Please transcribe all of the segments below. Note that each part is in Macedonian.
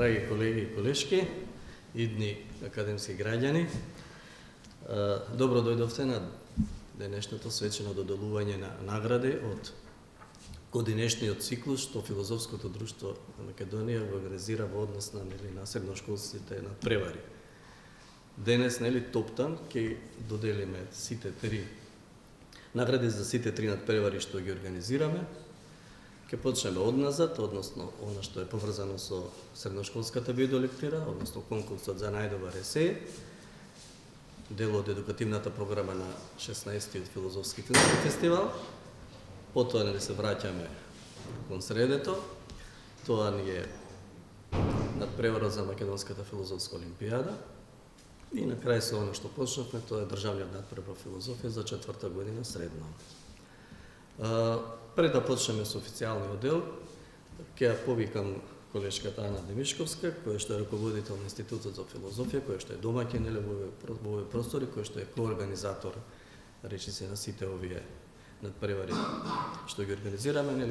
Драги колеги и колешки, идни академски граѓани, добро дојдовте на денешното свечено доделување на награди од годинешниот циклус што Филозофското друштво на Македонија го организира во однос на средношколците надпревари. Денес, топтан, ќе доделиме сите три награди за сите три надпревари што ги организираме. Ќе почнеме одназад, односно она што е поврзано со средношколската видеолектира, односно конкурсот за најдобар есеј, дел од едукативната програма на 16-тиот филозофски филмски фестивал. Потоа се враќаме кон средето. Тоа ни е надпреварот за Македонската филозофска олимпијада. И на крај со оно што почнавме, тоа е државниот надпревар по филозофија за 4-та година средно. Пред да почнеме со официјалниот дел, ќе ја повикам колешката Ана Демишковска, која што е раководител на Институтот за филозофија, која што е домаќин во овие простори, која што е коорганизатор, речиси, на сите овие надпревари што ги организираме,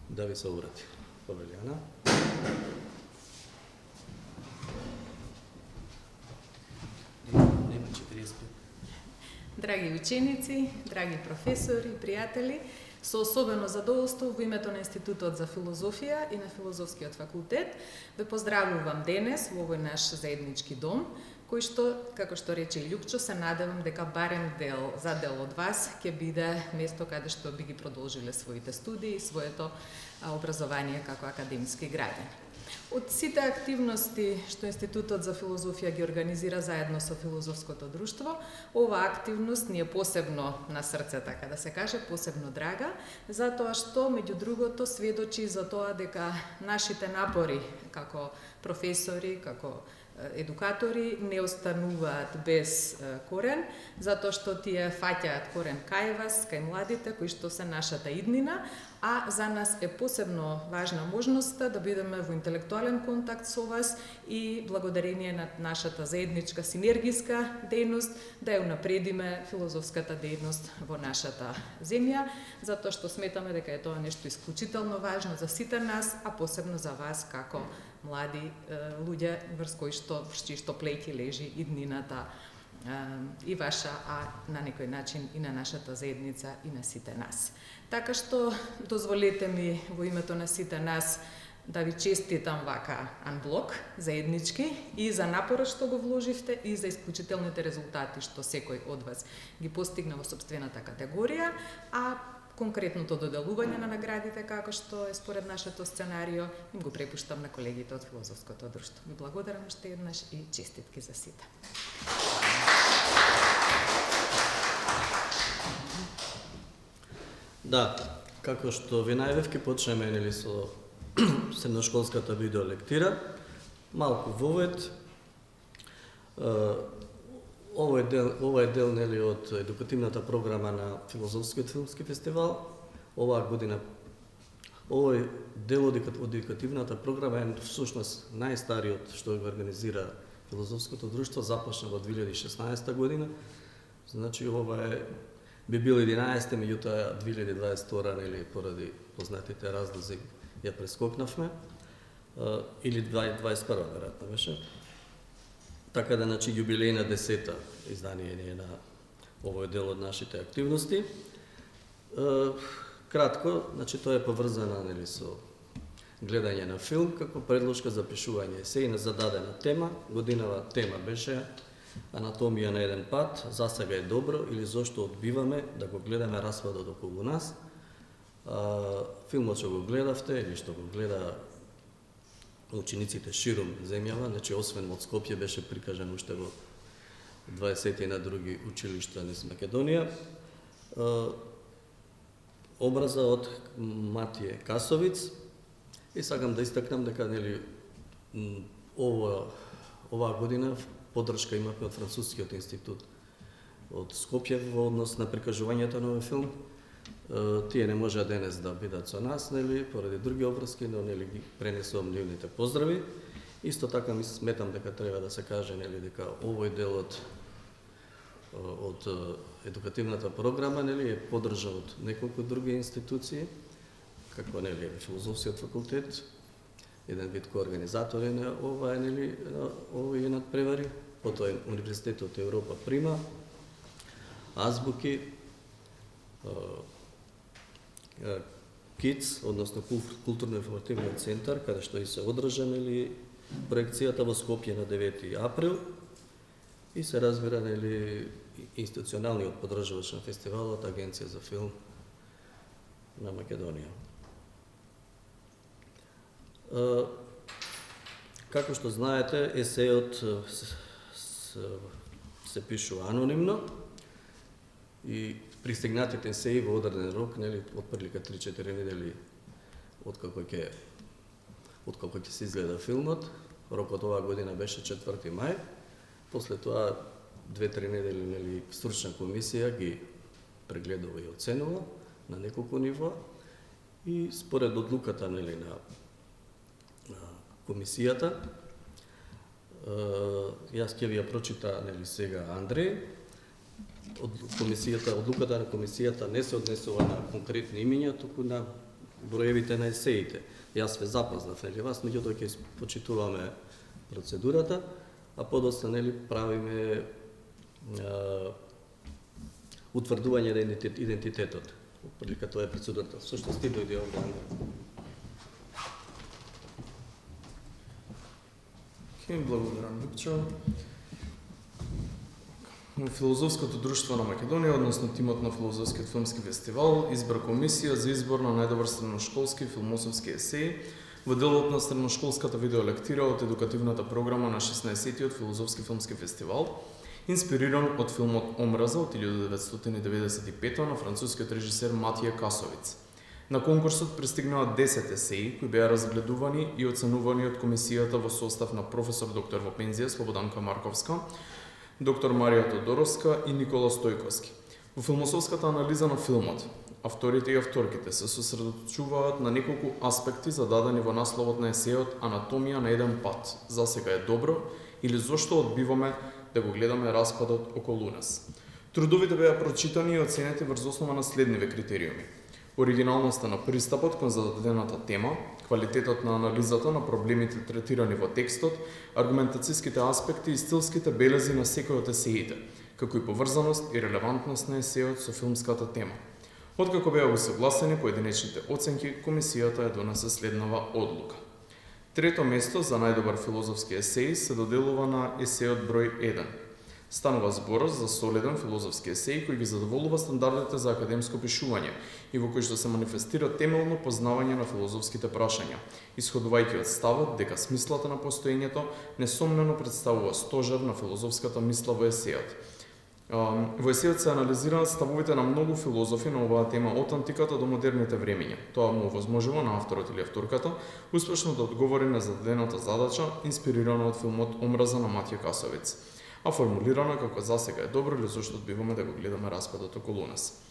да ви се обрати. Повели, Ана. Драги ученици, драги професори, пријатели, со особено задоволство во името на Институтот за филозофија и на Филозофскиот факултет ве поздравувам денес во овој наш заеднички дом, кој што, како што рече и Лјупчо, се надевам дека барем дел од вас ќе биде место каде што би ги продолжиле своите студии и своето образование како академски граѓани. Од сите активности што Институтот за филозофија ги организира заедно со Филозофското друштво, оваа активност ни е посебно на срце, така да се каже, посебно драга, затоа што, меѓу другото, сведочи за тоа дека нашите напори како професори, како едукатори не остануваат без корен, затоа што тие фаќаат корен кај вас, кај младите, кои што се нашата иднина, а за нас е посебно важна можноста да бидеме во интелектуален контакт со вас и благодарение на нашата заедничка синергиска дејност да ја унапредиме филозофската дејност во нашата земја, затоа што сметаме дека е тоа нешто исклучително важно за сите нас, а посебно за вас како млади луѓе врз кои што плеќи лежи иднината и ваша, а на некој начин и на нашата заедница и на сите нас. Така што дозволете ми во името на сите нас да ви честитам вака анблок заеднички и за напорот што го вложивте и за исклучителните резултати што секој од вас ги постигна во сопствената категорија, а конкретното доделување на наградите, како што е според нашето сценарио, им го препуштам на колегите од Филозофското друштво. Ви благодарам уште еднаш и честитки за сите. Да, како што ви најавив, ќе почнеме со средношколската видеолектира. Малку вовед. Ова е дел од едукативната програма на Филозофскиот филмски фестивал. Оваа година овој дел од едукативната програма е всушност најстариот што го организира Филозофското друштво, започна во 2016 година. Значи ова би бил 11-те, меѓутоа 2022 поради познатите разлози ја прескокнавме, или 21 веројатно беше. Така да, значи, јубилејна 10-та издание на овој дел од нашите активности. Кратко, значи, тоа е поврзано со гледање на филм, како предложка за пишување есеј на зададена тема. Годинава тема беше Анатомија на еден пат, засега е добро или зошто одбиваме да го гледаме распадот околу нас. Филмот што го гледавте или што го гледа учениците широм земјава, значи освен од Скопје беше прикажан уште во 20 на други училишта низ Македонија. Образа од Матије Касовиц и сакам да истакнам дека оваа година поддршка имавме од Францускиот институт од Скопје во однос на прикажувањето на овој филм. Тие не можеа денес да бидат со нас, поради други обврски, но ги пренесувам нивните поздрави. Исто така сметам дека треба да се каже дека овој дел од едукативната програма е поддржан од неколку други институции, како Филозофскиот факултет, еден вид коорганизатори на овие надпревари. Потоа Универзитетот Европа прима азбуки, КИЦ, односно културно-информативниот центар, каде што и се одржан проекцијата во Скопје на 9 април и се разбира институционалниот поддржувач на фестивалот Агенција за филм на Македонија. Како што знаете, есеот се пишува анонимно и пристигнатите есеи во одреден рок, отприлика 3-4 недели откако ќе се изгледа филмот. Рокот оваа година беше 4 мај. После тоа 2-3 недели стручна комисија ги прегледува и оценува на неколку нива и според одлуката на комисијата, јас ќе ви ја прочита сега Андреј. Одлуката на комисијата не се однесува на конкретни имиња, туку на броевите на есеите. Јас ве запознав вас, меѓутоа ќе почитуваме процедурата, а подоцна правиме утврдување на идентитетот. Прилика тоа е процедурата. Всушност ти дојде овде, Андреј. Благодарам, Лупчо. Филозофското друштво на Македонија, односно тимот на Филозофскиот филмски фестивал, избра комисија за избор на најдобар средношколски филмософски есеи во делот на средношколската видеолектира од едукативната програма на 16-тиот Филозофски филмски фестивал, инспириран од филмот Омраза од 1995 на францускиот режисер Матија Касовиц. На конкурсот пристигнаа 10 есеи кои беа разгледувани и оценувани од комисијата во состав на професор доктор во пензија Слободанка Марковска, доктор Марија Тодоровска и Никола Стојковски. Во филмософската анализа на филмот, авторите и авторките се сосредоточуваат на неколку аспекти зададени во насловот на есеот Анатомија на еден пат. Засега е добро или зошто одбиваме да го гледаме распадот околу нас. Трудовите беа прочитани и оценети врз основа на следниве критериуми: оригиналноста на пристапот кон зададената тема, квалитетот на анализата на проблемите третирани во текстот, аргументацијските аспекти и стилските белези на секој од есеите, како и поврзаност и релевантност на есеот со филмската тема. Откако беа усогласени поединечните оценки, комисијата ја донесе следнава одлука. Трето место за најдобар филозофски есеј се доделува на есеот број 1. Станува збор за солиден филозофски есеј кој ги задоволува стандардите за академско пишување и во кој што се манифестира темелно познавање на филозофските прашања, исходувајќи од ставот дека смислата на постоењето несомнено представува стожер на филозофската мисла во есеот. Во есеот се анализираат ставовите на многу филозофи на оваа тема од антиката до модерните времиња. Тоа му овозможува на авторот или авторката успешно да одговори на зададената задача, инспирирана од филмот Омраза на Матија Касовиц, а формулирана како засега е добро или зошто одбиваме да го гледаме распадот околу нас.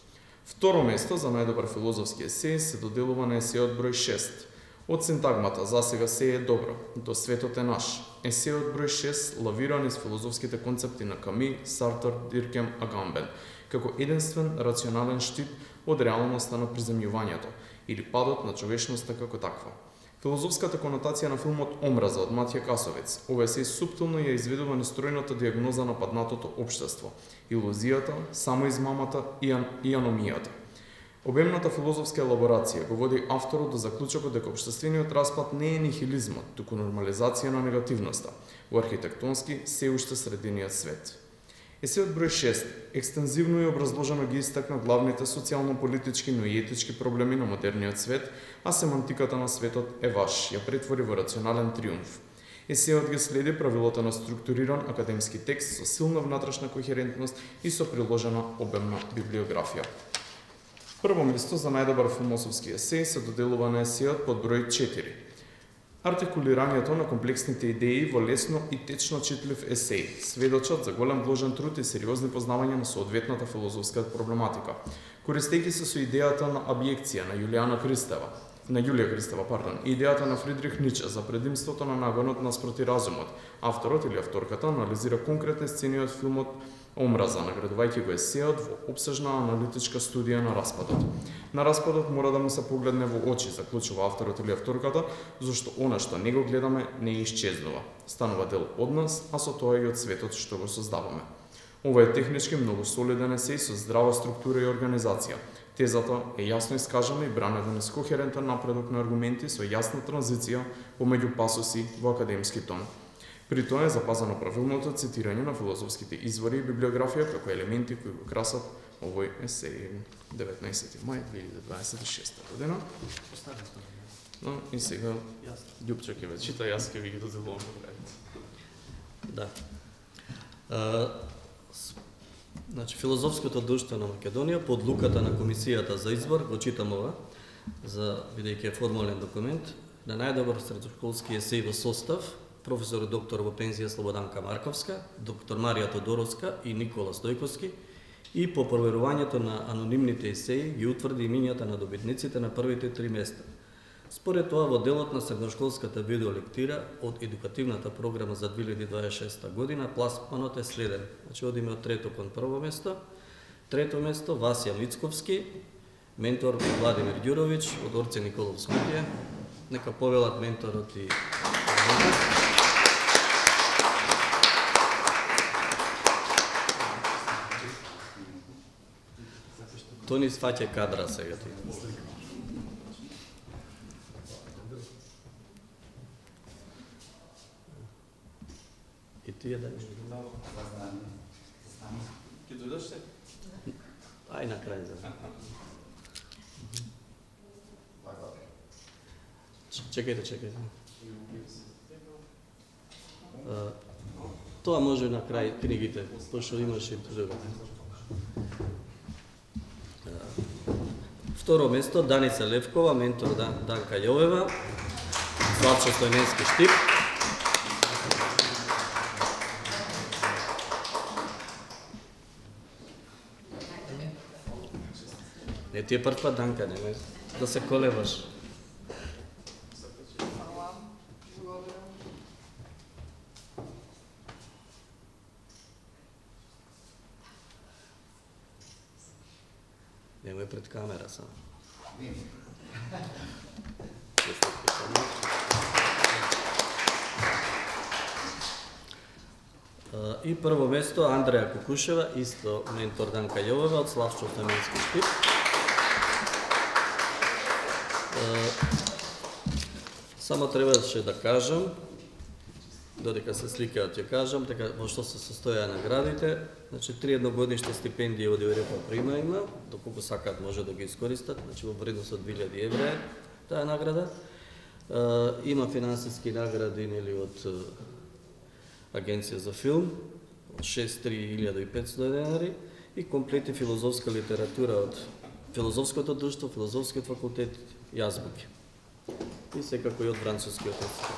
Второ место за најдобар филозофски есеј се доделува на есеот број 6. Од синтагмата засега се е добро, до светот е наш. Есеот број 6 лавира низ филозофските концепти на Ками, Сартер, Диркем, Агамбен, како единствен рационален штит од реалноста на приземјувањето или падот на човечноста како таква. Филозофската конотација на филмот Омраза од Матија Касовиц, ова се суптилно ја изведува нестројната диагноза на паднатото општество, илузијата, самоизмамата и аномијата. Обемната филозофска елаборација го води авторот до заклучокот дека општествениот распад не е нихилизмот, туку нормализација на негативноста во архитектонски се уште средениот свет. Есеот број 6 екстензивно и образложено ги истакна главните социјално-политички, но и етички проблеми на модерниот свет, а семантиката на светот е ваш, ја претвори во рационален триумф. Есеот ги следи правилата на структуриран академски текст со силна внатрешна кохерентност и со приложена обемна библиографија. Прво место за најдобар филмософски есеј се доделува на есеот под број 4. Артикулирањето на комплексните идеи во лесно и течно читлив есеј сведочат за голем вложен труд и сериозни познавања на соодветната филозофска проблематика, користејќи се со идејата на абјекција на Јулија Кристева, и идејата на Фридрих Ниче за предимството на нагонот наспроти разумот. Авторот или авторката анализира конкретни сцени од филмот Омраза, наградувајќи го есеот во опсежна аналитичка студија на распадот. На распадот мора да му се погледне во очи, заклучува авторот или авторката, зашто она што не го гледаме не исчезнува. Станува дел од нас, а со тоа и од светот што го создаваме. Ова е технички многу солиден есеј со здрава структура и организација. Тезата е јасно искажана и бранена низ кохерентен напредок на аргументи со јасна транзиција помеѓу пасоси во академски тон. При тоа е запазено правилното цитирање на филозофските извори и библиографија како елементи кои го красат овој есеј. 19. мај 2026 година. No, и сега Љупчо ќе ве чита, јас ќе ви ги доделувам Да. Значи, Филозофското друштво на Македонија, под луката на Комисијата за избор, го читам ова, бидејќи е формален документ, на најдобар средошколски есеј во состав, професор доктор во пензија Слободанка Марковска, доктор Марија Тодоровска и Никола Стојковски, и по проверувањето на анонимните есеи ги утврди имињата на добитниците на првите 3 места. Според тоа, во делот на средношколската видеолектира од едукативната програма за 2026 година, пласманот е следен. Значи, одиме од трето кон прво место. Трето место, Васија Мицковски, ментор Владимир Ѓуровиќ, од Орце Николов Скопје. Нека повелат менторот и... Тони сваќа кадра сега ти. И ти да. Ќе дојдеш се? Ај на крај за. Чекајте. Тоа може на крај книгите, пошто имаш и другите. Второ место, Даница Левкова, ментор Данка Јовева, Славчо Стојменски Штип. Не ти е прв пат, Данка, не да се колебаш. Немој пред камера само. И прво место Андреја Кукушева, исто ментор Данка Јовева од Славчо Стојменски Штип. Само требаше да кажам, додека се сликаат ќе кажам, дека во што се состојаа наградите, значи 3 едногодишни стипендии од Европа прима има, доколку сакаат може да ги искористат, значи во вредност од 2000 евра е таа награда. Има финансиски награди нели од Агенција за филм од 6.3500 денари и комплети филозофска литература од Филозофското друштво, Филозофскиот факултет и азбуки. И секако и од Францускиот институт.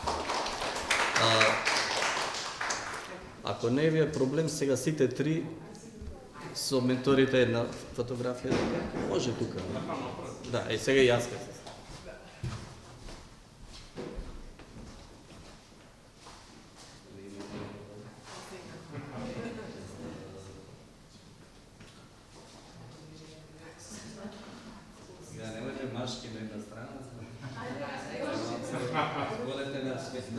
Ако не ви е проблем, сега сите 3 со менторите на фотографија, може тука. Да, и сега и јас ке се. Машки на една страна. Водете на светло.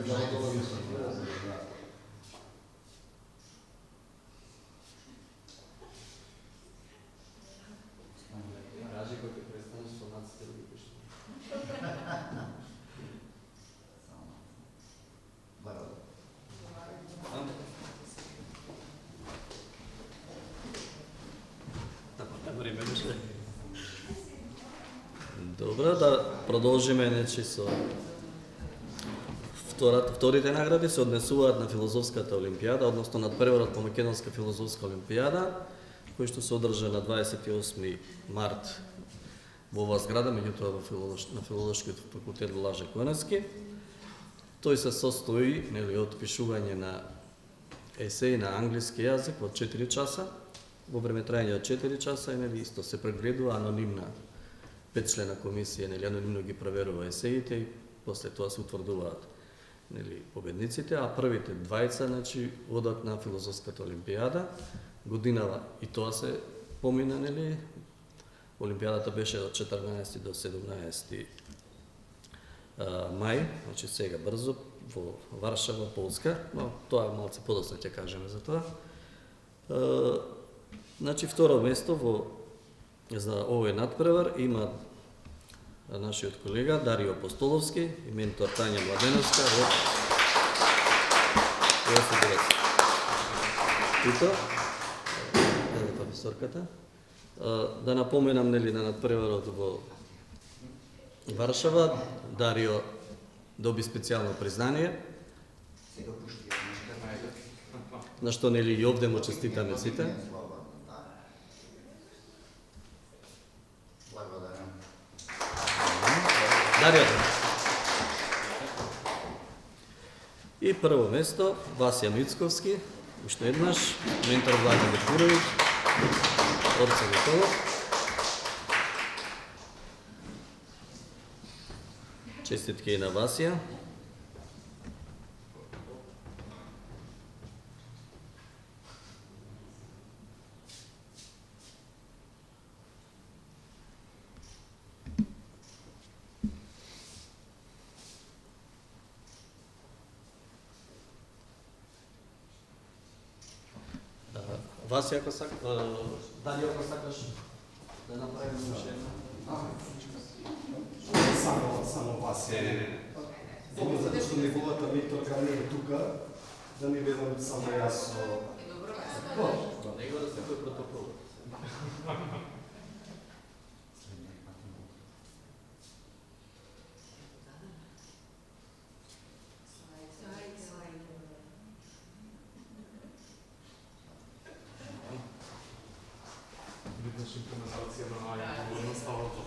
Ражи кој ќе престанеш со наците да ги пишеш. Време беше. Добро, да продолжиме нечи со вторите награди се однесуваат на филозофската олимпијада, односно надпреварот по Македонска филозофска олимпијада, кој што се одржа на 28 март во оваа зграда, меѓутоа на Филолошкиот факултет во Лаже Коневски. Тој се состои нели од пишување на есеј на англиски јазик во 4 часа, во време трајање од 4 часа и нели исто се прегледува анонимна 5-члена комисија, нели анонимно ги проверува есеите и после тоа се утврдуваат нели победниците, а првите двајца значи одат на филозофската олимпијада. Годинава и тоа се помина нели Олимпијадата беше од 14 до 17 мај, значи сега брзо, во Варшава, Полска, но тоа малце подоцна ќе кажеме за тоа. Значи, второ место за овој надпревар има нашиот колега Дарио Апостоловски и ментор Тања Младеновска од Тито, професорката. Да напоменам, нели, на надпреварот во Варшава, Дарио доби специјално признание, на што, нели, и овде му честитаме сите. Дарио. И прво место, Васја Мицковски, уште еднаш, ментор Владимир Куровиќ, Орце Николов. Честитки и на Васија. Васија, ако Дарио, ако сакаш да направим уште една. Само Васија. Добро, затоа што неговата менторка не е тука, да не ведам само јас со... Него да се кој протокол. Видиш имплементација на AI на ставото.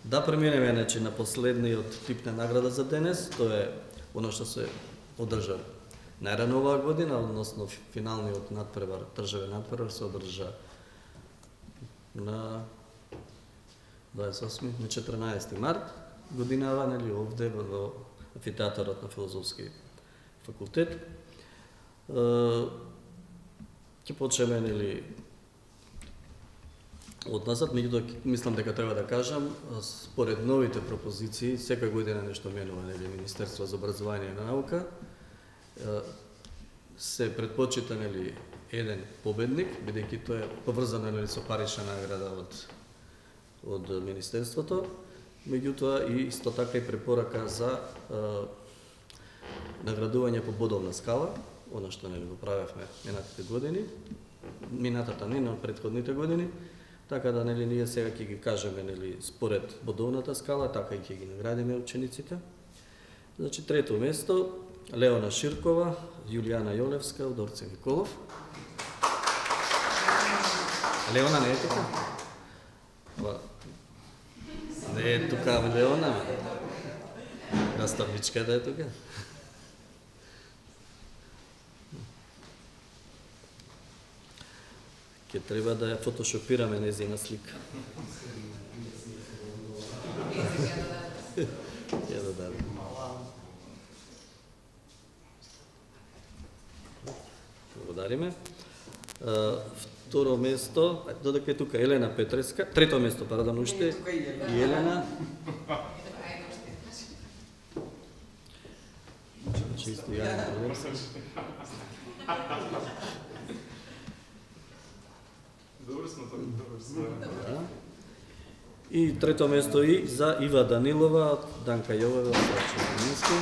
Да преминеме, значи, на последниот тип на награда за денес, тоа е оно што се одржа најрано оваа година, односно финалниот надпревар, државен надпревар се одржа на 28, на 14 март годинава, нели, овде во амфитеатарот на Филозофски факултет. Ќе почнеме, нели, од назад, меѓутоа мислам дека треба да кажам, според новите пропозиции, секоја година нешто менува, нели, Министерство за образование и наука, се предпочита, нели, еден победник, бидејќи тоа е поврзано, нели, со парична награда од Министерството, меѓутоа и исто така и препорака за наградување по бодовна скала, она што, нели, го правевме минатата не, но претходните години. Така да, нели, ние сега ќе ги кажеме, нели, според бодовната скала, така и ќе ги наградиме учениците. Значи, трето место, Леона Ширкова, Јулијана Јолевска од Орце Николов. Леона не е тука? Не е тука Леона, наставничка да е тука. Ќе треба да ја фотошопираме незина слика. Ќе да дадем. Благодариме. Второ место, додека е тука Елена Петреска, трето место, пардон, уште, и Елена. Чисто Јана Петреска. Добро сме тоа, добро сме. И трето место и за Ива Данилова, Данка Јовева, Славчо Мински.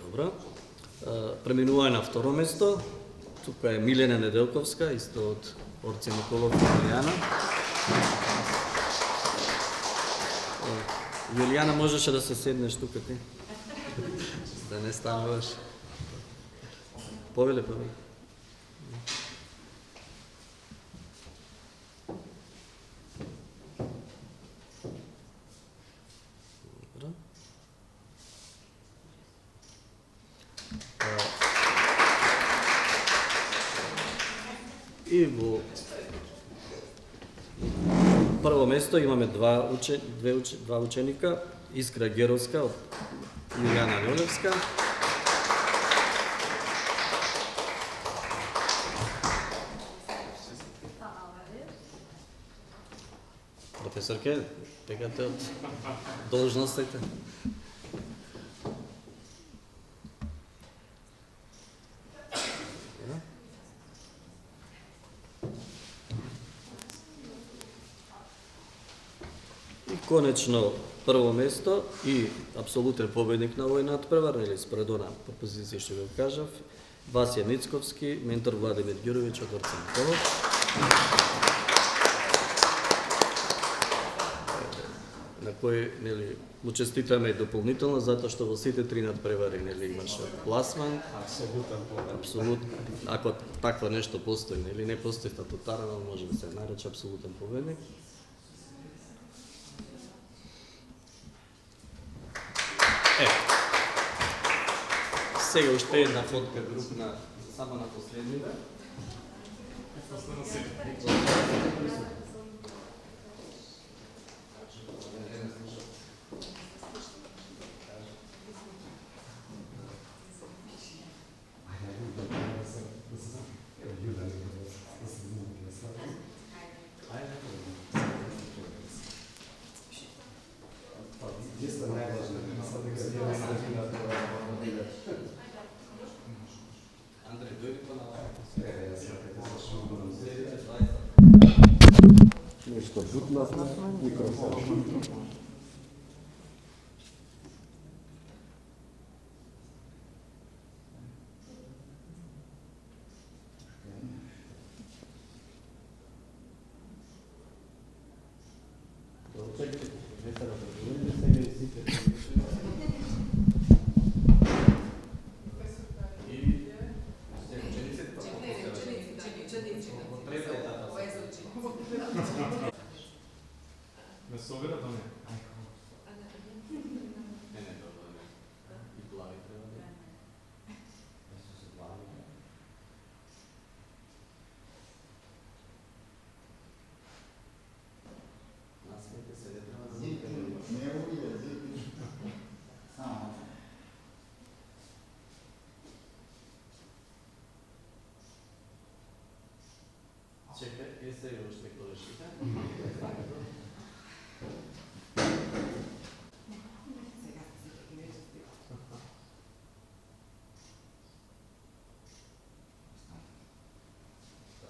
Добро. Преминува на второ место. Тука е Милена Неделковска, исто од Орце Николов и Јулијана. Јулијана, можеше да се седнеш тука ти. Да не стануваш. Повеле. Добро. И во прво место имаме два ученика, Искра Геровска од Јулијана Љолевска. Професорке, текате од должностите. И конечно, прво место и апсолутен победник на овој надпревар, или според она пропозиција што го кажав, Васија Ницковски, ментор Владимир Ѓуровиќ од Орца Николов. На кој, нели, му честитаме и дополнително затоа што во сите три надпревари, нели, имаше пласман. Апсолутно. Ако такво нешто постои, нели, не постои статутарно, може да се нарече апсолутен победник. Сега уште една фотка групна, само на последните. Нешто бутнав микрофон. Ме собира да не. Чекај, се и уште колешите.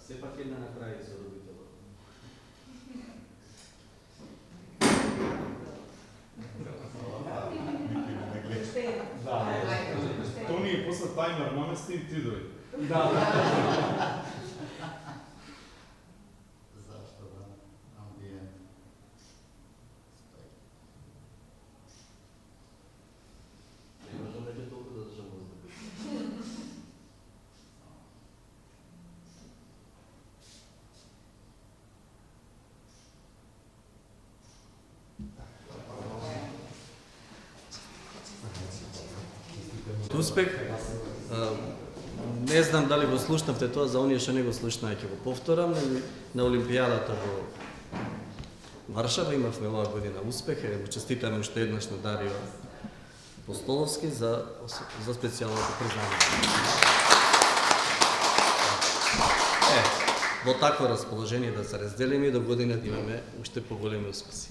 Сепак една направи со родителот. Тони е после тајмер намести и ти дојди. Зашто да? Амбиент. Не можам веќе толку да држам воздух. Успех. Не знам дали го слушнавте тоа, за оние што не го слушнаа ќе го повторам, на Олимпијадата во Варшава имавме оваа година успех, му честитаме уште еднаш на Дарио Постоловски за специјалното признание. Во такво расположение да се разделиме и до година да имаме уште поголеми успеси.